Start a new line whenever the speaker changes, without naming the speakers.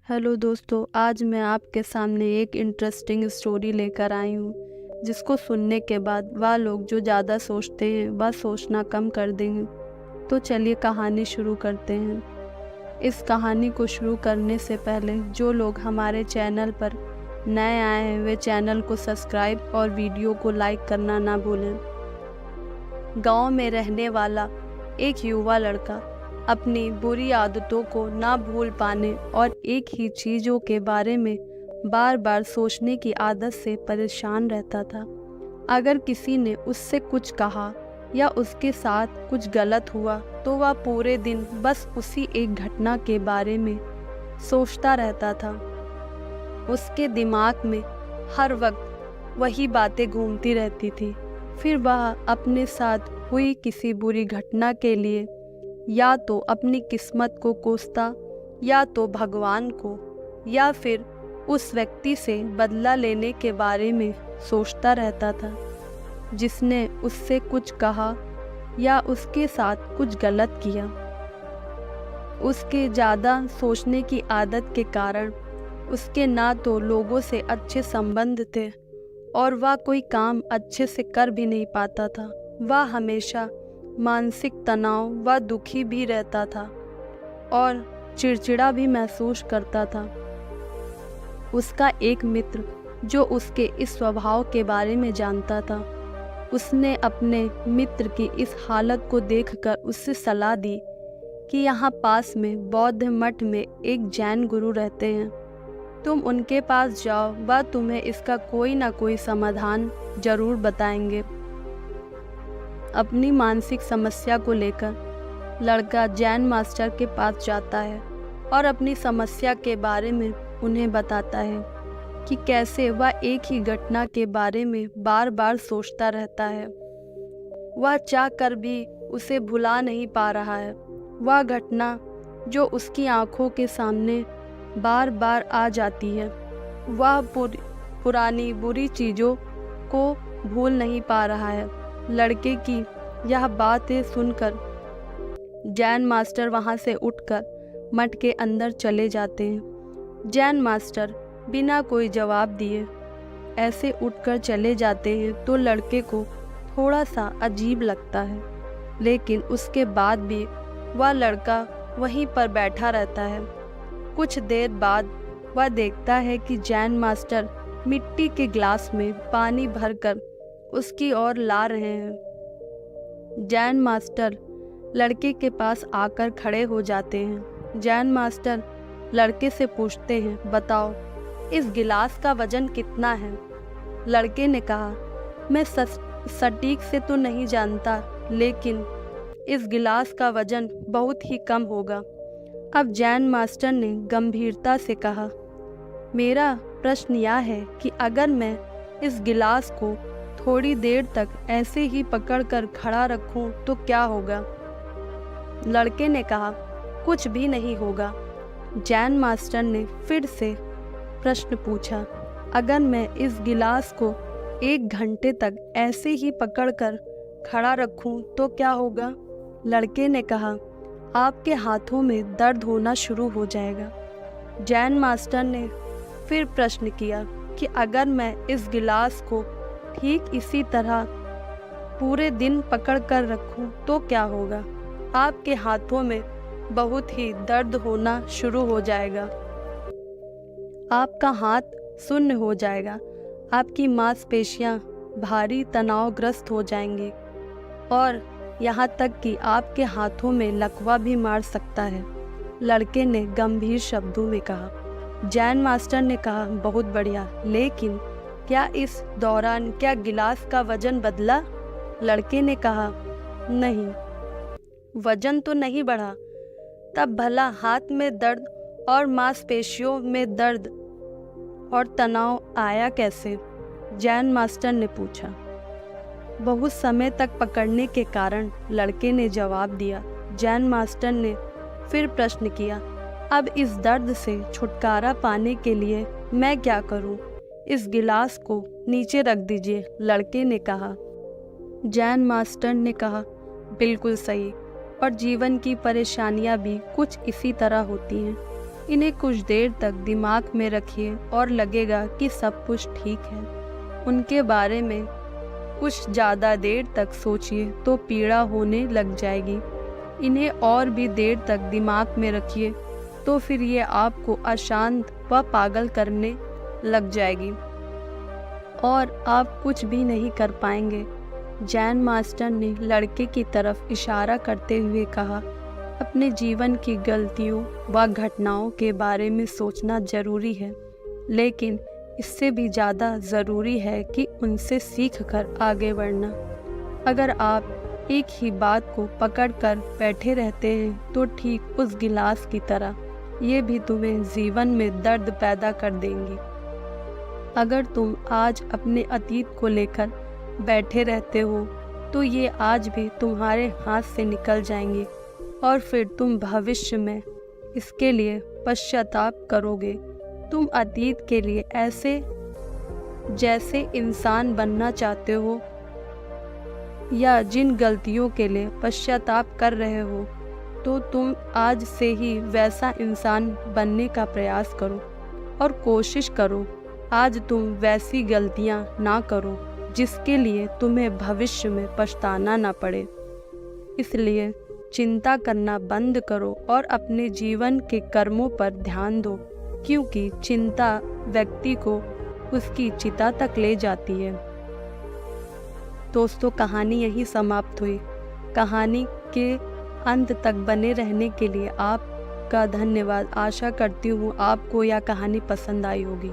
Hello दोस्तों, आज मैं आपके सामने एक इंटरेस्टिंग स्टोरी लेकर आई हूँ जिसको सुनने के बाद वह लोग जो ज़्यादा सोचते हैं वह सोचना कम कर देंगे। तो चलिए कहानी शुरू करते हैं। इस कहानी को शुरू करने से पहले जो लोग हमारे चैनल पर नए आए हैं वे चैनल को सब्सक्राइब और वीडियो को लाइक करना ना भूलें। गांव में रहने वाला एक युवा लड़का अपनी बुरी आदतों को ना भूल पाने और एक ही चीज़ों के बारे में बार बार सोचने की आदत से परेशान रहता था। अगर किसी ने उससे कुछ कहा या उसके साथ कुछ गलत हुआ तो वह पूरे दिन बस उसी एक घटना के बारे में सोचता रहता था। उसके दिमाग में हर वक्त वही बातें घूमती रहती थी। फिर वह अपने साथ हुई किसी बुरी घटना के लिए या तो अपनी किस्मत को कोसता या तो भगवान को या फिर उस व्यक्ति से बदला लेने के बारे में सोचता रहता था जिसने उससे कुछ कहा या उसके साथ कुछ गलत किया। उसके ज़्यादा सोचने की आदत के कारण उसके ना तो लोगों से अच्छे संबंध थे और वह कोई काम अच्छे से कर भी नहीं पाता था। वह हमेशा मानसिक तनाव व दुखी भी रहता था और चिड़चिड़ा भी महसूस करता था। उसका एक मित्र जो उसके इस स्वभाव के बारे में जानता था, उसने अपने मित्र की इस हालत को देखकर उससे सलाह दी कि यहाँ पास में बौद्ध मठ में एक जैन गुरु रहते हैं, तुम उनके पास जाओ, वह तुम्हें इसका कोई ना कोई समाधान जरूर बताएंगे। अपनी मानसिक समस्या को लेकर लड़का जैन मास्टर के पास जाता है और अपनी समस्या के बारे में उन्हें बताता है कि कैसे वह एक ही घटना के बारे में बार बार सोचता रहता है। वह चाह कर भी उसे भुला नहीं पा रहा है। वह घटना जो उसकी आंखों के सामने बार बार आ जाती है, वह पुरानी बुरी चीज़ों को भूल नहीं पा रहा है। लड़के की यह बातें सुनकर जैन मास्टर वहाँ से उठकर मठ के अंदर चले जाते हैं। जैन मास्टर बिना कोई जवाब दिए ऐसे उठकर चले जाते हैं तो लड़के को थोड़ा सा अजीब लगता है, लेकिन उसके बाद भी वह लड़का वहीं पर बैठा रहता है। कुछ देर बाद वह देखता है कि जैन मास्टर मिट्टी के गिलास में पानी भरकर उसकी ओर ला रहे हैं। जैन मास्टर लड़के के पास आकर खड़े हो जाते हैं। जैन मास्टर लड़के से पूछते हैं, बताओ इस गिलास का वजन कितना है? लड़के ने कहा, मैं सटीक से तो नहीं जानता, लेकिन इस गिलास का वजन बहुत ही कम होगा। अब जैन मास्टर ने गंभीरता से कहा, मेरा प्रश्न यह है कि अगर मैं इस गिलास को थोड़ी देर तक ऐसे ही पकड़कर खड़ा रखूं तो क्या होगा? लड़के ने कहा, कुछ भी नहीं होगा। जैन मास्टर ने फिर से प्रश्न पूछा, अगर मैं इस गिलास को 1 घंटे तक ऐसे ही पकड़कर खड़ा रखूं तो क्या होगा? लड़के ने कहा, आपके हाथों में दर्द होना शुरू हो जाएगा। जैन मास्टर ने फिर प्रश्न किया कि अगर मैं इस गिलास को ठीक इसी तरह पूरे दिन पकड़ कर रखूं तो क्या होगा? आपके हाथों में बहुत ही दर्द होना शुरू हो जाएगा। आपका हाथ सुन्न हो जाएगा। आपकी मांसपेशियां भारी तनावग्रस्त हो जाएंगी और यहाँ तक कि आपके हाथों में लकवा भी मार सकता है। लड़के ने गंभीर शब्दों में कहा। जैन मास्टर ने कहा, बहुत बढ़िया, लेकिन क्या इस दौरान क्या गिलास का वजन बदला? लड़के ने कहा, नहीं, वजन तो नहीं बढ़ा। तब भला हाथ में दर्द और मांसपेशियों में दर्द और तनाव आया कैसे? जैन मास्टर ने पूछा। बहुत समय तक पकड़ने के कारण, लड़के ने जवाब दिया। जैन मास्टर ने फिर प्रश्न किया, अब इस दर्द से छुटकारा पाने के लिए मैं क्या करूं? इस गिलास को नीचे रख दीजिए, लड़के ने कहा। जैन मास्टर ने कहा, बिल्कुल सही, और जीवन की परेशानियां भी कुछ इसी तरह होती हैं। इन्हें कुछ देर तक दिमाग में रखिए और लगेगा कि सब कुछ ठीक है। उनके बारे में कुछ ज़्यादा देर तक सोचिए तो पीड़ा होने लग जाएगी। इन्हें और भी देर तक दिमाग में रखिए तो फिर ये आपको अशांत व पागल करने लग जाएगी और आप कुछ भी नहीं कर पाएंगे। जैन मास्टर ने लड़के की तरफ इशारा करते हुए कहा, अपने जीवन की गलतियों व घटनाओं के बारे में सोचना ज़रूरी है, लेकिन इससे भी ज़्यादा ज़रूरी है कि उनसे सीख कर आगे बढ़ना। अगर आप एक ही बात को पकड़ कर बैठे रहते हैं तो ठीक उस गिलास की तरह ये भी तुम्हें जीवन में दर्द पैदा कर देंगी। अगर तुम आज अपने अतीत को लेकर बैठे रहते हो तो ये आज भी तुम्हारे हाथ से निकल जाएंगे और फिर तुम भविष्य में इसके लिए पश्चाताप करोगे। तुम अतीत के लिए ऐसे जैसे इंसान बनना चाहते हो या जिन गलतियों के लिए पश्चाताप कर रहे हो तो तुम आज से ही वैसा इंसान बनने का प्रयास करो और कोशिश करो आज तुम वैसी गलतियां ना करो जिसके लिए तुम्हें भविष्य में पछताना ना पड़े। इसलिए चिंता करना बंद करो और अपने जीवन के कर्मों पर ध्यान दो, क्योंकि चिंता व्यक्ति को उसकी चिता तक ले जाती है। दोस्तों, कहानी यहीं समाप्त हुई। कहानी के अंत तक बने रहने के लिए आपका धन्यवाद। आशा करती हूँ आपको यह कहानी पसंद आई होगी।